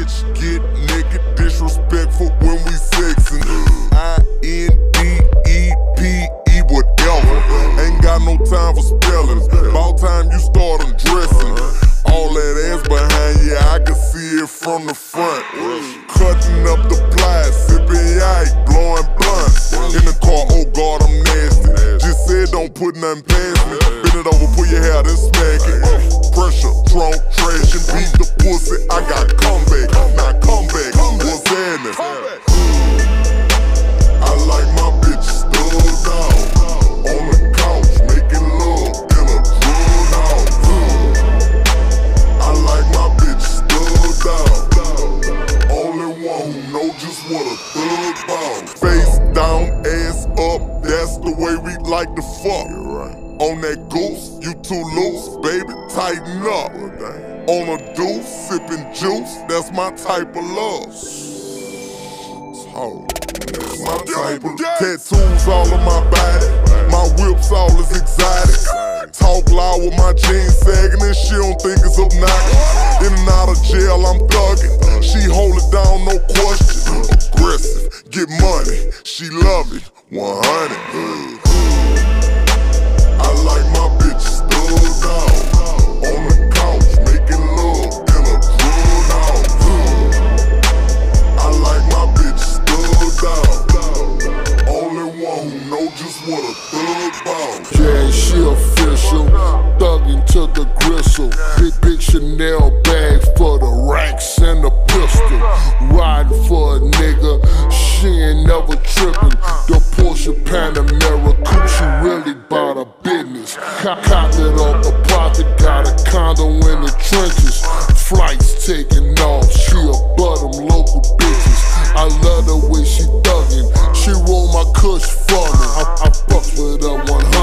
bitch. Get naked, disrespectful when we sexin'. INDEPE, whatever. Ain't got no time for spellings. About time you start undressing. All that ass behind, yeah, I can see it from the front. Cutting up the plies, sipping yike, blowing blunts. In the car, oh God, I'm nasty. Just said don't put nothing past me. Bend it over, pull your hair, then smack it. Pressure, trunk, trash, and beat the pussy. I got comeback, now comeback. What's happening? I like my bitch stubbed out on the couch, making love in a drug out. I like my bitch stubbed out. Only one who know just what a thug about. Face down, ass up, that's the way we like to fuck. On that goose, you too loose, baby, tighten up. On a deuce, sipping juice, that's my type of love. That's my type of tattoos all on my body. My whips all is exotic. Talk loud with my jeans sagging and she don't think it's obnoxious. In and out of jail, I'm thugging. She hold it down, no question. Aggressive, get money, she love it, 100. I like my bitch stubbed out on the couch, making love in a drug out. I like my bitch stubbed out. Only one who know just what a thug about. Yeah, she official, thuggin' to the gristle. Big Chanel bag for the racks and the pistol. Riding for a nigga, she ain't never trippin'. The Porsche Panamera coupe, she really bout her business. Cocked it off the pocket, got a condo in the trenches. Flights taking off, she above them local bitches. I love the way she thuggin', she roll my kush for me. I fuck with her 100.